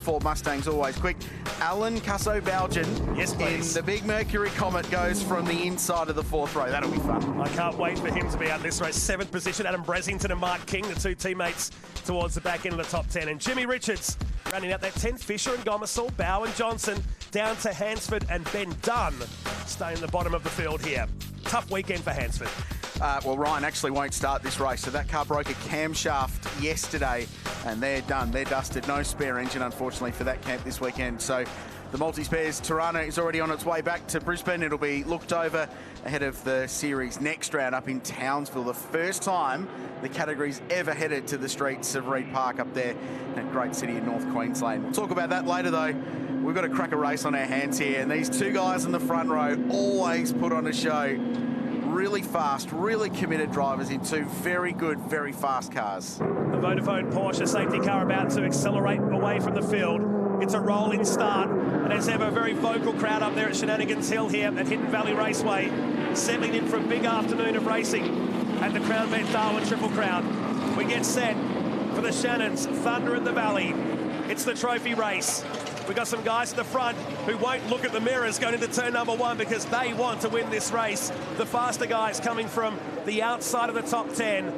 Ford Mustang's always quick. Alan Cusso-Belgian Yes, please. in the big Mercury Comet goes from the inside of the fourth row. That'll be fun. I can't wait for him to be out this race. 7th position, Adam Bressington and Mark King, the two teammates towards the back end of the top 10. And Jimmy Richards rounding out that 10th. Fisher and Gomersall, Bowen Johnson down to Hansford and Ben Dunn staying in the bottom of the field here. Tough weekend for Hansford. Well, Ryan actually won't start this race, so that car broke a camshaft yesterday, and they're done. They're dusted. No spare engine, unfortunately, for that camp this weekend. So the multi-spares Tirana is already on its way back to Brisbane. It'll be looked over ahead of the series next round up in Townsville. The first time the category's ever headed to the streets of Reid Park up there in that great city in North Queensland. We'll talk about that later, though. We've got a cracker race on our hands here, and these two guys in the front row always put on a show. Really fast, really committed drivers in two very good, very fast cars. The Vodafone Porsche safety car about to accelerate away from the field. It's a rolling start, and as ever, a very vocal crowd up there at Shenanigans Hill here at Hidden Valley Raceway, settling in for a big afternoon of racing at the Crown Bet Darwin Triple Crown. We get set for the Shannons, Thunder in the Valley. It's the trophy race. We've got some guys at the front who won't look at the mirrors going into turn number 1 because they want to win this race. The faster guys coming from the outside of the top 10.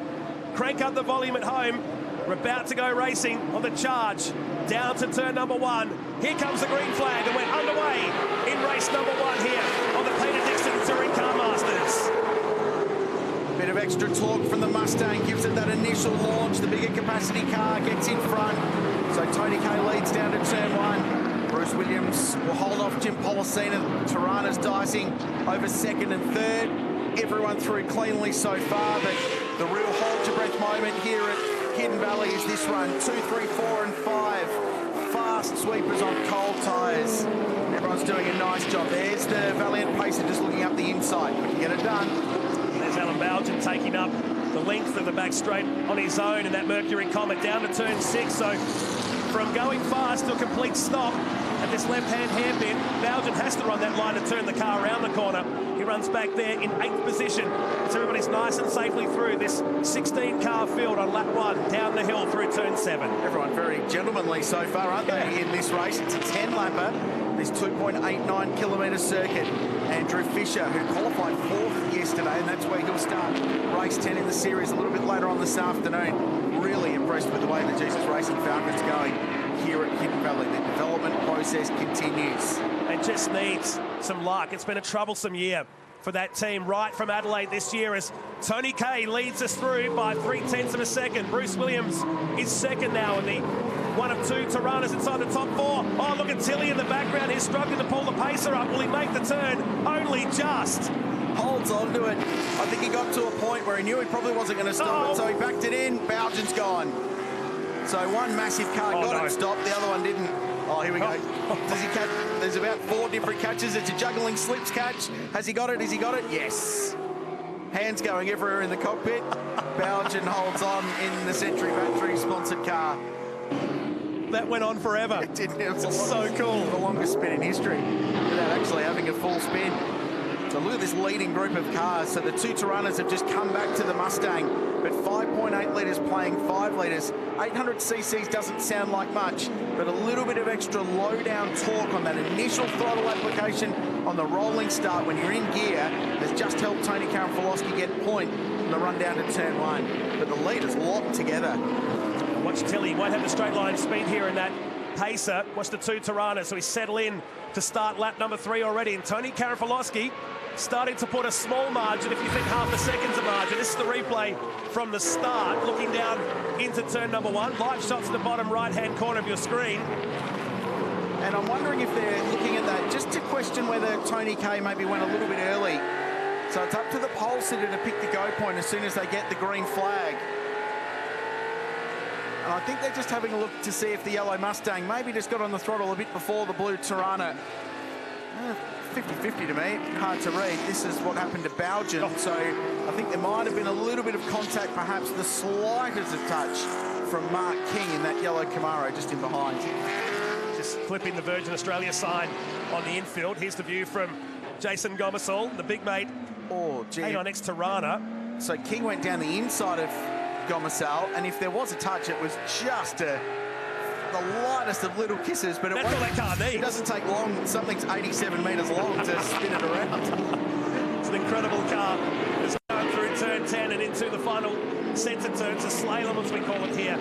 Crank up the volume at home. We're about to go racing on the charge. Down to turn number 1. Here comes the green flag, and we're underway in race number 1 here on the Peter Dixon Touring Car Masters. Bit of extra torque from the Mustang gives it that initial launch. The bigger capacity car gets in front. So Tony K leads down to turn 1. Bruce Williams will hold off Jim Policina. Tirana's dicing over second and third. Everyone through cleanly so far, but the real hold your breath moment here at Hidden Valley is this run. 2, 3, 4 and 5. Fast sweepers on cold tyres. Everyone's doing a nice job. There's the Valiant Pacer just looking up the inside. We can get it done. There's Alan Belgian taking up the length of the back straight on his own in that Mercury Comet down to turn 6. So from going fast to a complete stop at this left-hand hairpin, Belgian has to run that line to turn the car around the corner. He runs back there in 8th position. So everybody's nice and safely through this 16-car field on lap 1, down the hill through turn 7. Everyone very gentlemanly so far, aren't they, in this race? It's a 10-lapper, this 2.89 kilometre circuit. Andrew Fisher, who qualified 4th yesterday, and that's where he'll start race 10 in the series a little bit later on this afternoon. Really impressed with the way the Jesus Racing Falcon's going here at Hidden Valley. The development process continues. It just needs some luck. It's been a troublesome year for that team right from Adelaide this year as Tony K leads us through by 0.3 of a second. Bruce Williams is second now in the one of two Tiranas inside the top 4. Oh, look at Tilly in the background. He's struggling to pull the pacer up. Will he make the turn? Only just. Holds on to it. I think he got to a point where he knew he probably wasn't going to stop it, so he backed it in. Belgian's gone. So one massive car got him stopped, the other one didn't. Oh, here we go. Does he catch? There's about 4 different catches. It's a juggling slips catch. Has he got it? Has he got it? Yes. Hands going everywhere in the cockpit. Belgian holds on in the Century Battery sponsored car. That went on forever. It did. It was so cool. The longest spin in history without actually having a full spin. So look at this leading group of cars. So the 2 Tiranas have just come back to the Mustang, but 5.8 litres playing 5 litres. 800 cc's doesn't sound like much, but a little bit of extra low-down torque on that initial throttle application on the rolling start when you're in gear has just helped Tony Karafalowski get point on the run down to turn 1. But the lead is locked together. Watch Tilly, won't have the straight line speed here in that pacer. Watch the 2 Tiranas, so we settle in to start lap number 3 already. And Tony Karafalowski starting to put a small margin, if you think half a second's a margin. This is the replay from the start, looking down into turn number 1. Live shots in the bottom right-hand corner of your screen. And I'm wondering if they're looking at that just to question whether Tony K maybe went a little bit early. So it's up to the pole sitter to pick the go point as soon as they get the green flag. And I think they're just having a look to see if the yellow Mustang maybe just got on the throttle a bit before the blue Tirana. 50-50 to me, hard to read. This is what happened to Belgian, so I think there might have been a little bit of contact, perhaps the slightest of touch from Mark King in that yellow Camaro just in behind. Just clipping the Virgin Australia sign on the infield. Here's the view from Jason Gomersall, the big mate. Oh, gee. Hang on, next Tirana. So King went down the inside of Gomersall, and if there was a touch, it was just a the lightest of little kisses, but That's all that car needs. It doesn't take long. Something's 87 metres long to spin it around. It's an incredible car. It's going through turn 10 and into the final centre turns, a slalom as we call it here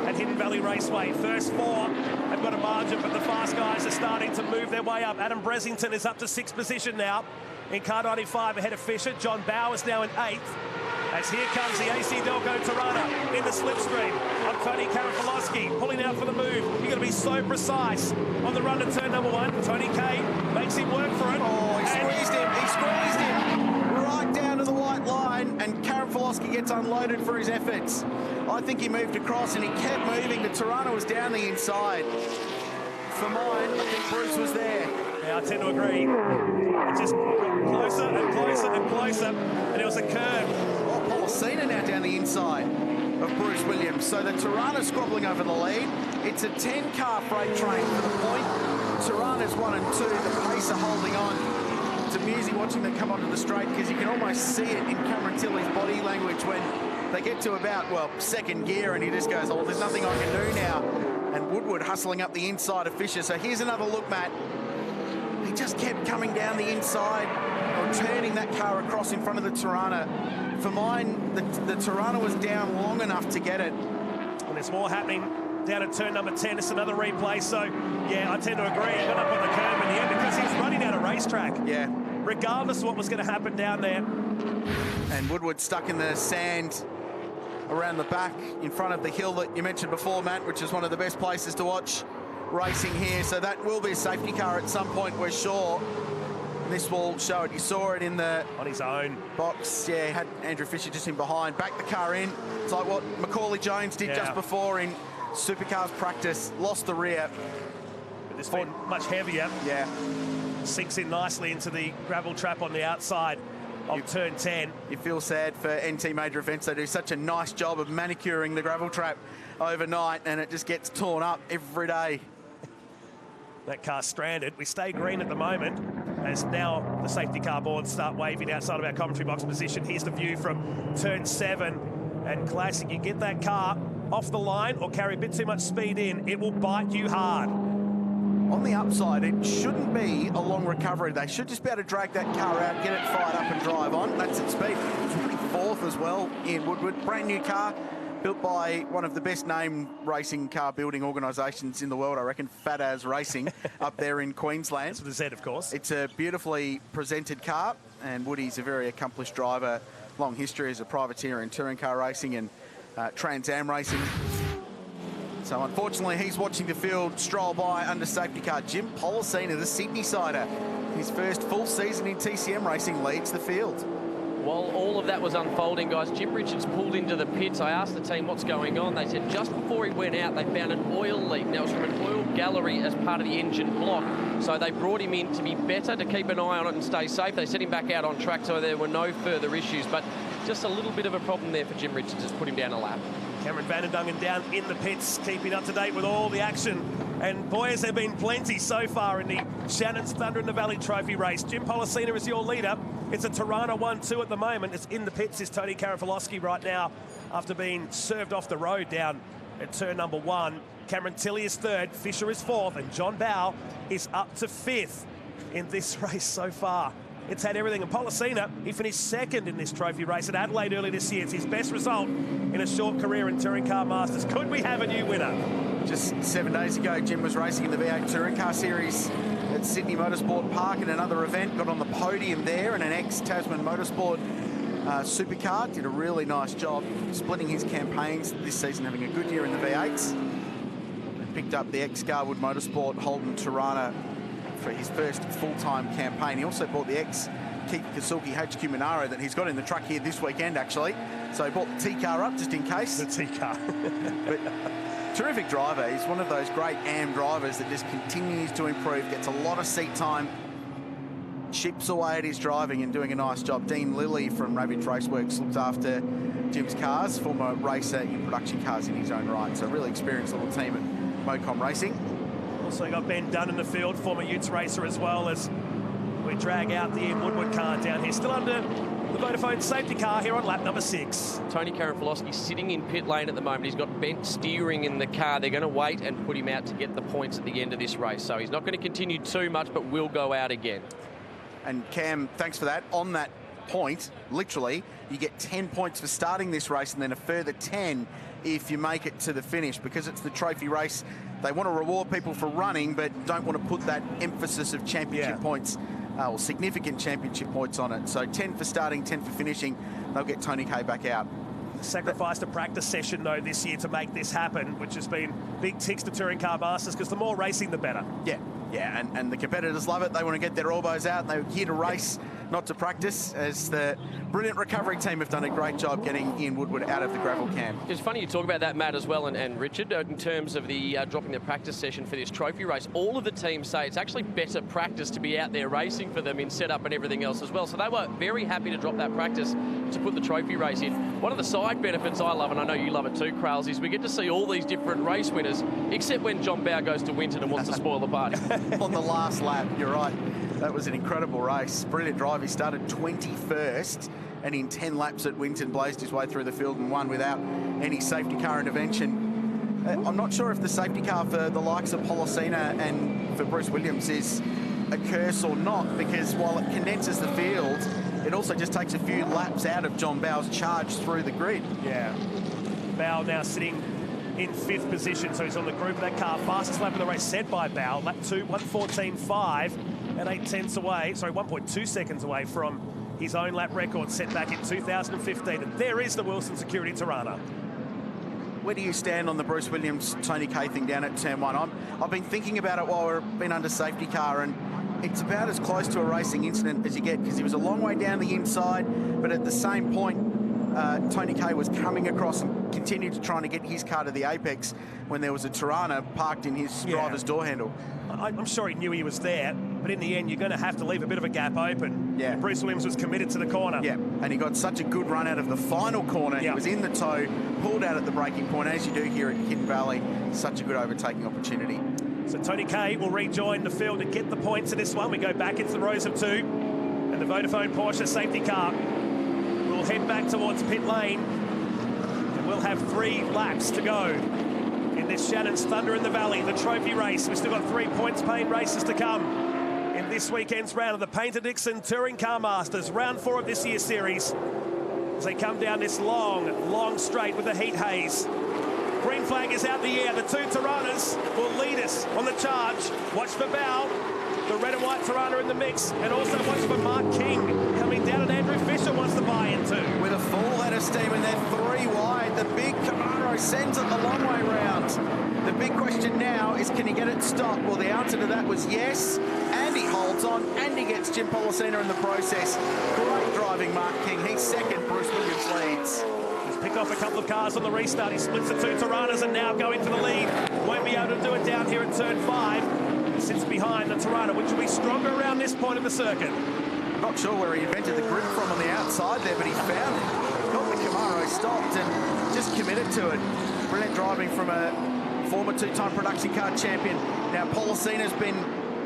at Hidden Valley Raceway. First four have got a margin, but the fast guys are starting to move their way up. Adam Bressington is up to 6th position now in car 95 ahead of Fisher. John Bowers now in 8th. As here comes the AC Delco Tirana in the slipstream of Tony Karafalowski, pulling out for the move. You've got to be so precise on the run to turn number 1. Tony K makes him work for it. Oh, he squeezed him right down to the white line, and Karafalowski gets unloaded for his efforts. I think he moved across and he kept moving. The Tirana was down the inside. For mine, I think Bruce was there. Yeah, I tend to agree. It just got closer and closer and closer, and it was a curve. Policina now down the inside of Bruce Williams. So the Tirana's squabbling over the lead. It's a 10-car freight train for the point. Tirana's 1 and 2. The pace are holding on. It's amusing watching them come onto the straight because you can almost see it in Cameron Tilley's body language when they get to about, well, second gear and he just goes, oh, there's nothing I can do now. And Woodward hustling up the inside of Fisher. So here's another look, Matt. He just kept coming down the inside or turning that car across in front of the Tirana. For mine, the Tirana was down long enough to get it. And there's more happening down at turn number 10. It's another replay. So, yeah, I tend to agree. He got up on the curve in the end because he's running out of racetrack. Yeah. Regardless of what was going to happen down there. And Woodward stuck in the sand around the back in front of the hill that you mentioned before, Matt, which is one of the best places to watch racing here. So that will be a safety car at some point, we're sure. This will show it. You saw it in the... on his own box. Yeah, he had Andrew Fisher just in behind. Backed the car in. It's like what Macaulay Jones did just before in Supercars practice. Lost the rear. But this one much heavier. Yeah. Sinks in nicely into the gravel trap on the outside of turn 10. You feel sad for NT Major Events. They do such a nice job of manicuring the gravel trap overnight, and it just gets torn up every day. That car stranded. We stay green at the moment as now the safety car boards start waving outside of our commentary box position. Here's the view from turn 7. And classic, you get that car off the line or carry a bit too much speed in, it will bite you hard. On the upside, it shouldn't be a long recovery. They should just be able to drag that car out, get it fired up and drive on. That's its speed. It's running 4th as well in Woodward. Brand new car. Built by one of the best named racing car building organisations in the world, I reckon, Fat As Racing, up there in Queensland. That's with a Z, of course. It's a beautifully presented car, and Woody's a very accomplished driver. Long history as a privateer in touring car racing and Trans Am racing. So unfortunately, he's watching the field stroll by under safety car. Jim Policina, the Sydney-sider, his first full season in TCM racing, leads the field. While all of that was unfolding, guys, Jim Richards pulled into the pits. I asked the team what's going on. They said just before he went out, they found an oil leak. Now, it's from an oil gallery as part of the engine block. So they brought him in to be better, to keep an eye on it and stay safe. They sent him back out on track, so there were no further issues. But just a little bit of a problem there for Jim Richards, just put him down a lap. Cameron Vanderdungen down in the pits, keeping up to date with all the action. And boy, has there been plenty so far in the Shannon's Thunder in the Valley Trophy race. Jim Policina is your leader. It's a Tirana 1-2 at the moment. It's in the pits is Tony Karafalowski right now after being served off the road down at turn number 1. Cameron Tilley is 3rd, Fisher is 4th, and John Bow is up to 5th in this race so far. It's had everything. And Policina, he finished 2nd in this trophy race at Adelaide early this year. It's his best result in a short career in Touring Car Masters. Could we have a new winner? Just 7 days ago, Jim was racing in the V8 Touring Car Series at Sydney Motorsport Park in another event. Got on the podium there in an ex-Tasman Motorsport supercar. Did a really nice job splitting his campaigns this season, having a good year in the V8s. And picked up the ex-Garwood Motorsport Holden Tirana for his first full-time campaign. He also bought the ex-Kiki Kasuki HQ Monaro that he's got in the truck here this weekend, actually. So he bought the T-car up just in case. The T-car. But terrific driver. He's one of those great AM drivers that just continues to improve, gets a lot of seat time, chips away at his driving and doing a nice job. Dean Lilly from Ravage Raceworks looks after Jim's cars, former racer in production cars in his own right. So a really experienced little team at Mocom Racing. Also got Ben Dunn in the field, former Utes racer as well, as we drag out the Ian Woodward car down here. Still under the Vodafone safety car here on lap number 6. Tony Karafalowski sitting in pit lane at the moment. He's got bent steering in the car. They're going to wait and put him out to get the points at the end of this race. So he's not going to continue too much, but will go out again. And Cam, thanks for that. On that point, literally, you get 10 points for starting this race and then a further 10 if you make it to the finish. Because it's the trophy race, they want to reward people for running, but don't want to put that emphasis of championship points or significant championship points on it. So 10 for starting, 10 for finishing. They'll get Tony K back out. Sacrificed a practice session, though, this year to make this happen, which has been big ticks to Touring Car Masters, because the more racing, the better. Yeah, and the competitors love it. They want to get their elbows out. They're here to race, not to practice, as the brilliant recovery team have done a great job getting Ian Woodward out of the gravel camp. It's funny you talk about that, Matt, as well, and Richard, in terms of the dropping the practice session for this trophy race. All of the teams say it's actually better practice to be out there racing for them in setup and everything else as well. So they were very happy to drop that practice to put the trophy race in. One of the side benefits I love, and I know you love it too, Krales, is we get to see all these different race winners, except when John Bowe goes to Winton and wants to spoil the party. On the last lap, you're right. That was an incredible race. Brilliant drive. He started 21st and in 10 laps at Winton blazed his way through the field and won without any safety car intervention. I'm not sure if the safety car for the likes of Polosina and for Bruce Williams is a curse or not, because while it condenses the field, it also just takes a few laps out of John Bowe's charge through the grid. Yeah. Bowe now sitting in 5th position, so he's on the group of that car. Fastest lap of the race set by Bowe. Lap 2, 1:14.5 and 8/10 away. Sorry, 1.2 seconds away from his own lap record set back in 2015. And there is the Wilson Security Tirana. Where do you stand on the Bruce Williams, Tony K thing down at turn 1? I've been thinking about it while we've been under safety car, and it's about as close to a racing incident as you get, because he was a long way down the inside, but at the same point, Tony K was coming across and continued to try to get his car to the apex when there was a Tirana parked in his driver's door handle. I'm sure he knew he was there, but in the end, you're going to have to leave a bit of a gap open. Yeah. Bruce Williams was committed to the corner. Yeah, and he got such a good run out of the final corner. He was in the toe, pulled out at the braking point, as you do here at Hidden Valley. Such a good overtaking opportunity. So Tony K will rejoin the field to get the points in this one. We go back into the rows of 2, and the Vodafone Porsche safety car will head back towards pit lane, and we'll have 3 laps to go in this Shannon's Thunder in the Valley, the trophy race. We've still got 3 points-paying races to come in this weekend's round of the Paynter-Dixon Touring Car Masters, round 4 of this year's series, as they come down this long straight with the heat haze. Green flag is out the air. The 2 Tiranas will lead us on the charge. Watch for Bowe, the red and white Tirana in the mix, and also watch for Mark King coming down, and Andrew Fisher wants to buy in too. With a full head of steam and they're 3 wide, the big Camaro sends it the long way round. The big question now is, can he get it stopped? Well, the answer to that was yes, and he holds on, and he gets Jim Polosina in the process. Great driving, Mark King. He's second, Bruce Williams leads. Picked off a couple of cars on the restart. He splits the 2 Tiranas and now going for the lead. Won't be able to do it down here at turn 5. He sits behind the Tirana, which will be stronger around this point of the circuit. Not sure where he invented the grip from on the outside there, but he found it. Got the Camaro stopped and just committed to it. Brilliant driving from a former 2-time production car champion. Now Polosina's been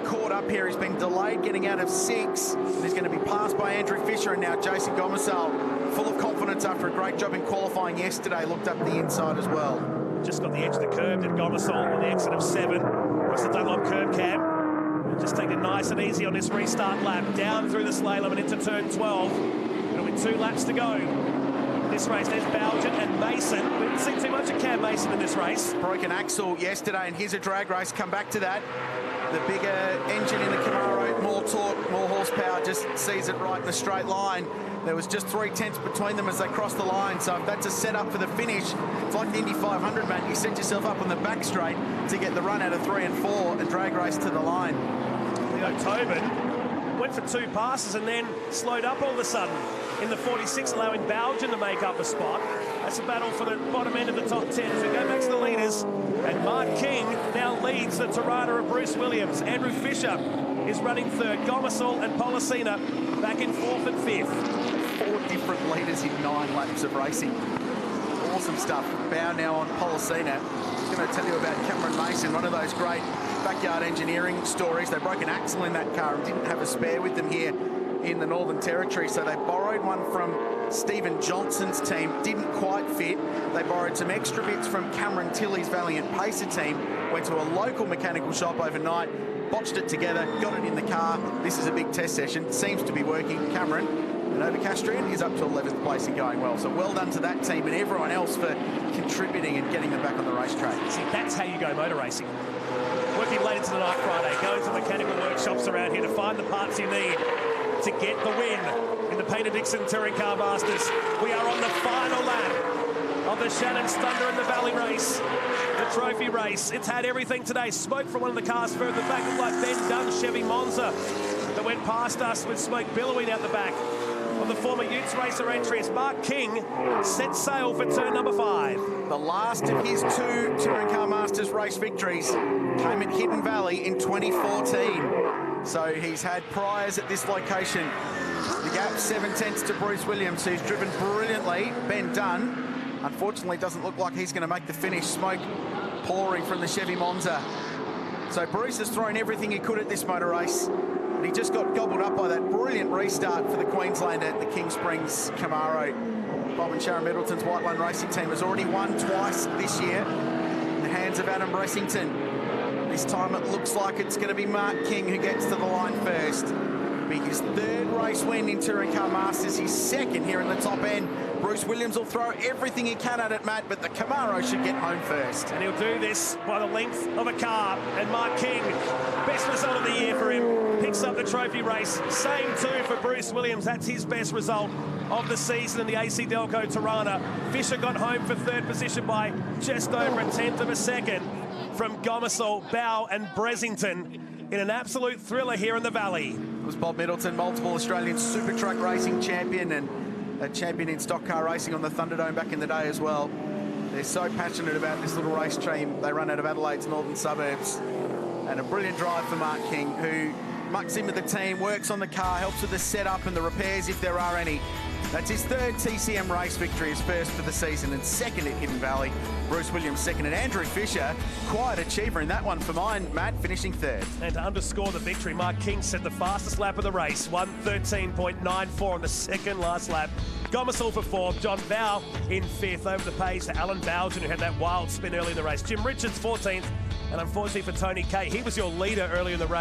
caught up here. He's been delayed getting out of 6. And he's going to be passed by Andrew Fisher, and now Jason Gomersal, full of confidence after a great job in qualifying yesterday, looked up the inside as well. Just got the edge of the curb, did Gomersal on the exit of 7. Across the Dunlop curb cam. And just take it nice and easy on this restart lap. Down through the slalom and into turn 12. It'll be 2 laps to go. This race, there's Belgian and Mason. We didn't see too much of Cam Mason in this race. Broken axle yesterday, and here's a drag race. Come back to that. The bigger engine in the Camaro, more torque, more horsepower, just sees it right in a straight line. There was just 3/10 between them as they crossed the line. So if that's a setup for the finish, it's like the Indy 500, mate. You set yourself up on the back straight to get the run out of 3 and 4 and drag race to the line. Leo Tobin went for 2 passes and then slowed up all of a sudden in the 46, allowing Belgian to make up a spot. That's a battle for the bottom end of the top 10 as we go back to the leaders. And Mark King now leads the Tirana of Bruce Williams. Andrew Fisher is running 3rd. Gomersal and Polosina back in 4th and 5th. 4 different leaders in 9 laps of racing. Awesome stuff. Bow now on Polosina. I'm going to tell you about Cameron Mason, one of those great backyard engineering stories. They broke an axle in that car and didn't have a spare with them here in the Northern Territory. So they borrowed one from Stephen Johnson's team, didn't quite fit. They borrowed some extra bits from Cameron Tilley's Valiant Pacer team, went to a local mechanical shop overnight, botched it together, got it in the car. This is a big test session. Seems to be working. Cameron, an Novocastrian, is up to 11th place and going well. So well done to that team and everyone else for contributing and getting them back on the racetrack. See, that's how you go motor racing. Working late into the night Friday, going to mechanical workshops around here to find the parts you need to get the win in the Peter Dixon Touring Car Masters. We are on the final lap of the Shannon's Thunder in the Valley race, the trophy race. It's had everything today. Smoke from one of the cars further back, looked like Ben Dunn's Chevy Monza that went past us with smoke billowing out the back of the former Utes racer entry as Mark King set sail for turn number 5. The last of his 2 Touring Car Masters race victories came at Hidden Valley in 2014. So he's had priors at this location. The gap 7/10 to Bruce Williams, who's driven brilliantly. Ben Dunn, unfortunately, doesn't look like he's going to make the finish. Smoke pouring from the Chevy Monza. So Bruce has thrown everything he could at this motor race. He just got gobbled up by that brilliant restart for the Queenslander at the King Springs Camaro. Bob and Sharon Middleton's White Line Racing team has already won twice this year in the hands of Adam Bressington. This time it looks like it's going to be Mark King who gets to the line first. Be his 3rd race win in Touring Car Masters, his 2nd here in the top end. Bruce Williams will throw everything he can at it, Matt, but the Camaro should get home first. And he'll do this by the length of a car. And Mark King, best result of the year for him, picks up the trophy race. Same too for Bruce Williams. That's his best result of the season in the AC Delco Tirana. Fisher got home for 3rd position by just over 1/10 of a second from Gomersall, Bow and Bressington in an absolute thriller here in the Valley. It was Bob Middleton, multiple Australian Super Truck Racing champion and a champion in stock car racing on the Thunderdome back in the day as well. They're so passionate about this little race team. They run out of Adelaide's northern suburbs. And a brilliant drive for Mark King, who mucks in with the team, works on the car, helps with the setup and the repairs if there are any. That's his 3rd TCM race victory, his 1st for the season and 2nd at Hidden Valley. Bruce Williams 2nd, and Andrew Fisher, quiet achiever in that one for mine, Matt, finishing 3rd. And to underscore the victory, Mark King set the fastest lap of the race, 1:13.94 on the 2nd last lap. Gomersall for 4th, John Bow in 5th, over the pace to Alan Bowden, who had that wild spin early in the race. Jim Richards 14th, and unfortunately for Tony Kay, he was your leader early in the race.